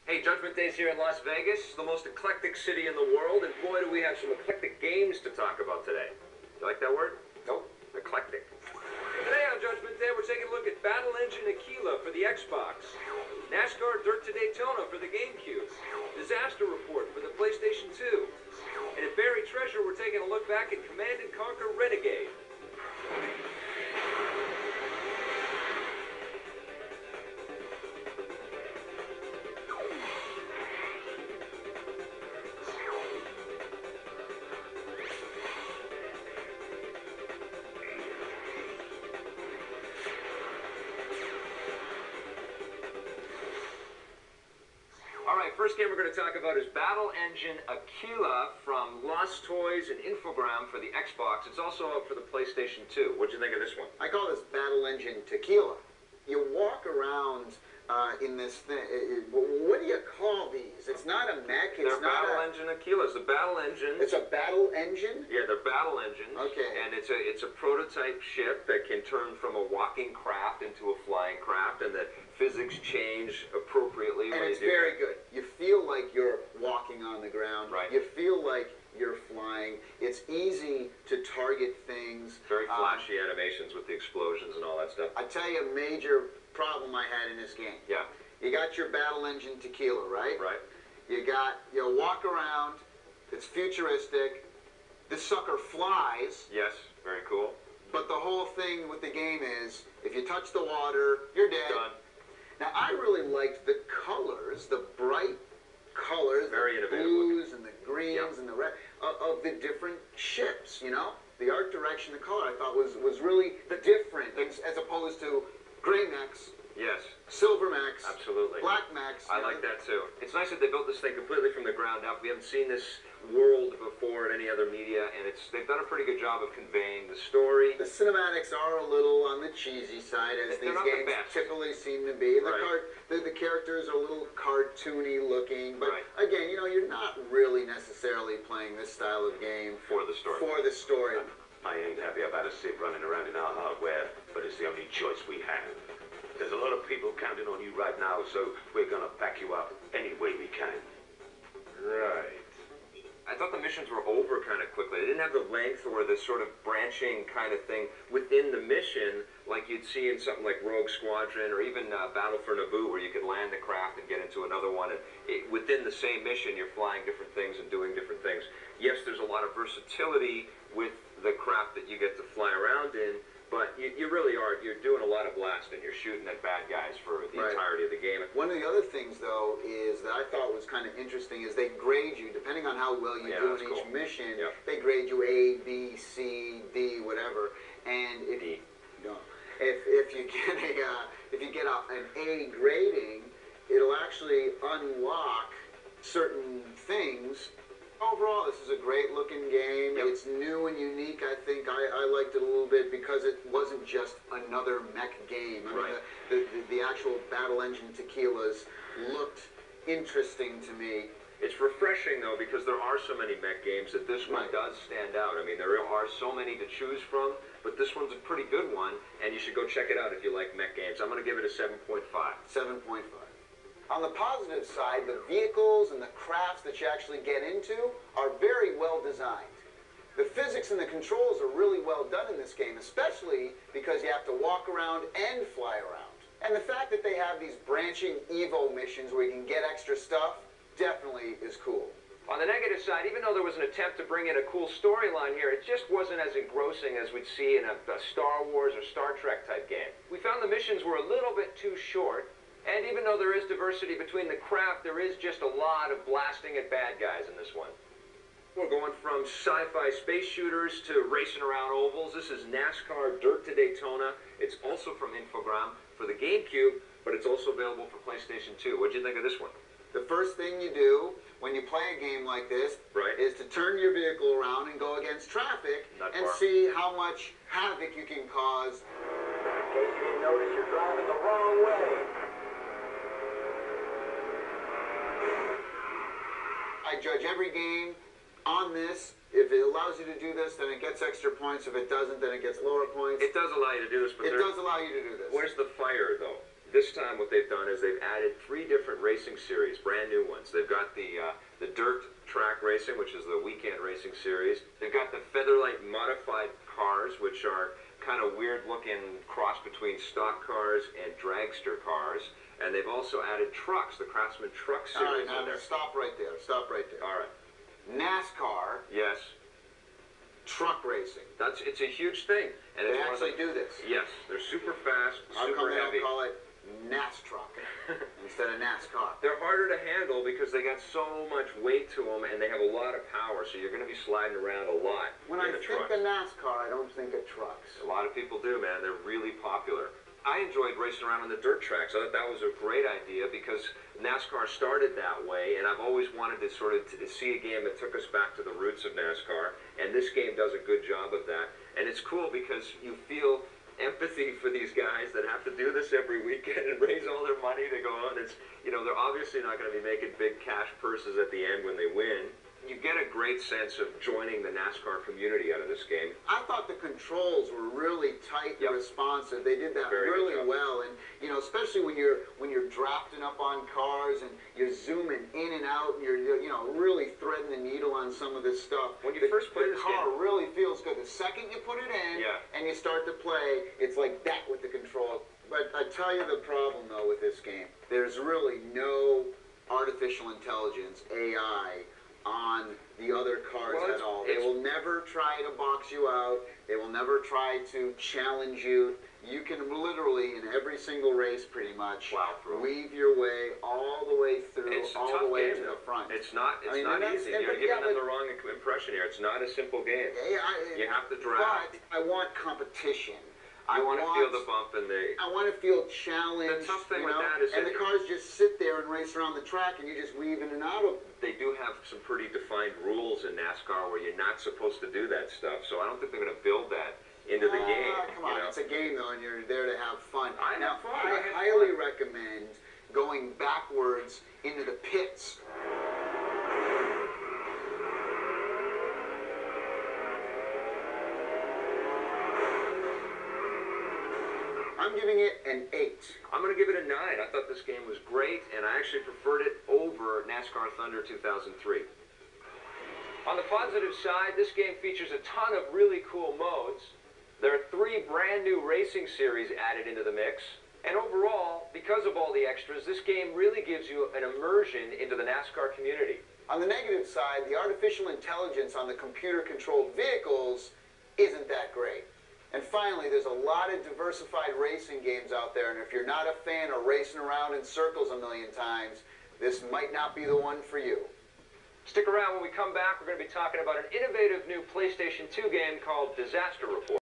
Hey, Judgment Day's here in Las Vegas, the most eclectic city in the world, and boy, do we have some eclectic games to talk about today. You like that word? Nope. Eclectic. Today on Judgment Day, we're taking a look at Battle Engine Aquila for the Xbox, NASCAR Dirt to Daytona for the GameCube, Disaster Report for the PlayStation 2, and at Buried Treasure, we're taking a look back at Command & Conquer Renegade. Alright, first game we're going to talk about is Battle Engine Aquila from Lost Toys and Infogram for the Xbox. It's also out for the PlayStation 2. What'd you think of this one? I call this Battle Engine Tequila. You walk around in this thing. What do you call these? It's not a mech. It's they're not Battle Engine Aquila. It's a battle engine. It's a battle engine? Yeah, they're battle engines. Okay. And it's a prototype ship that can turn from a walking craft into a flying craft, and the physics change appropriately. And it's very good. You feel like you're walking on the ground. Right. You feel like you're flying. It's easy to target things. Very flashy animations with the explosions and all that stuff. I tell you a major problem I had in this game. Yeah. You got your Battle Engine Tequila, right? Right. You walk around. It's futuristic. This sucker flies. Yes, very cool. But the whole thing with the game is, if you touch the water, you're dead. Done. Now, I really liked the colors, the bright colors, Very the innovative blues and the greens Yep. and the red of the different ships, you know? The art direction, the color, I thought was really different as opposed to gray mechs, Yes. silver mechs, Absolutely. black mechs. I like that too. It's nice that they built this thing completely from the ground up. We haven't seen this world before in any other media, and they've done a pretty good job of conveying the story. The cinematics are a little on the cheesy side, as They're these not the games best. typically seem to be. Right. The characters are a little cartoony looking, but Right. again, you know, you're not really necessarily playing this style of game For the story. For the story. I ain't happy about a Sid running around in our hardware, but it's the only choice we have. There's a lot of people counting on you right now, so we're gonna back you up any way we can. Right. I thought the missions were over kind of quickly. They didn't have the length or the sort of branching kind of thing within the mission like you'd see in something like Rogue Squadron or even Battle for Naboo, where you could land the craft and get into another one. And within the same mission, you're flying different things and doing different things. Yes, there's a lot of versatility with the craft that you get to fly around in, but you really are, you're doing a lot of blasting. You're shooting at bad guys for the Right. entirety of the game. One of the other things, though, is that I thought was kind of interesting is they grade you, depending on how well you Yeah, do that's in each cool. mission, Yep. they grade you A, B, C, D, whatever. And if D. if you get an A grading, it'll actually unlock certain things. Overall, this is a great looking game. Yep. It's new and unique. I think I liked it a little bit because it wasn't just another mech game. I Right. mean, the actual Battle Engine Tequilas looked interesting to me. It's refreshing, though, because there are so many mech games that this one Right. does stand out. I mean, there are so many to choose from, but this one's a pretty good one, and you should go check it out if you like mech games. I'm going to give it a 7.5. 7.5. On the positive side, the vehicles and the crafts that you actually get into are very well designed. The physics and the controls are really well done in this game, especially because you have to walk around and fly around. And the fact that they have these branching Evo missions where you can get extra stuff definitely is cool. On the negative side, even though there was an attempt to bring in a cool storyline here, it just wasn't as engrossing as we'd see in a Star Wars or Star Trek type game. We found the missions were a little bit too short, and even though there is diversity between the craft, there is just a lot of blasting at bad guys in this one. We're going from sci-fi space shooters to racing around ovals. This is NASCAR Dirt to Daytona. It's also from Infogram for the GameCube, but it's also available for PlayStation 2. What'd you think of this one? The first thing you do when you play a game like this Right. is to turn your vehicle around and go against traffic Not and far. see how much havoc you can cause. In case you didn't notice, you're driving the wrong way. I judge every game on this. If it allows you to do this, then it gets extra points. If it doesn't, then it gets lower points. It does allow you to do this, but It does allow you to do this. where's the fire, though? This time what they've done is they've added 3 different racing series, brand new ones. They've got the dirt track racing, which is the weekend racing series. They've got the Featherlight modified cars, which are kind of weird looking cross between stock cars and dragster cars. And they've also added trucks, the Craftsman Truck series. All right, now stop right there. Stop right there. All right. NASCAR. Yes. Truck racing. It's a huge thing. And They it's actually do this. Yes, they're super fast, How come super they heavy. don't call it NASTruck instead of NASCAR? They're harder to handle because they got so much weight to them and they have a lot of power, so you're going to be sliding around a lot When in I the think trucks. of NASCAR, I don't think of trucks. A lot of people do, man. They're really popular. I enjoyed racing around on the dirt tracks. I thought that was a great idea because NASCAR started that way, and I've always wanted to sort of see a game that took us back to the roots of NASCAR, and this game does a good job of that. And it's cool because you feel empathy for these guys that have to do this every weekend and raise all their money to go on. It's, you know, they're obviously not going to be making big cash purses at the end when they win. You get a great sense of joining the NASCAR community out of this game. I thought the controls were really tight and responsive. They did that Very really good job. well, and you know, especially when you're drafting up on cars and you're zooming in and out, and you're you know really threading the needle on some of this stuff. When you first play this car game, really feels good. The second you put it in and you start to play, it's like that with the control. But I tell you the problem though with this game, there's really no artificial intelligence (AI) on the other cars at all. They will never try to box you out. They will never try to challenge you. You can literally, in every single race pretty much, weave your way all the way through, it's a all tough the way game, to the front. It's not I mean, easy. You're giving them the wrong impression here. It's not a simple game. You have to draft. But I want competition. I want to feel the bump and I want to feel challenged. The tough thing you know? with that is and the cars just sit there and race around the track, and you just weave in and out of them. They do have some pretty defined rules in NASCAR where you're not supposed to do that stuff. So I don't think they're going to build that into the game. Come on, it's a game though, and you're there to have fun. I now, have fun. I highly recommend going backwards into the pits. I'm giving it an 8. I'm going to give it a 9. I thought this game was great, and I actually preferred it over NASCAR Thunder 2003. On the positive side, this game features a ton of really cool modes. There are 3 brand new racing series added into the mix. And overall, because of all the extras, this game really gives you an immersion into the NASCAR community. On the negative side, the artificial intelligence on the computer-controlled vehicles isn't that great. And finally, there's a lot of diversified racing games out there, and if you're not a fan of racing around in circles a million times, this might not be the one for you. Stick around. When we come back, we're going to be talking about an innovative new PlayStation 2 game called Disaster Report.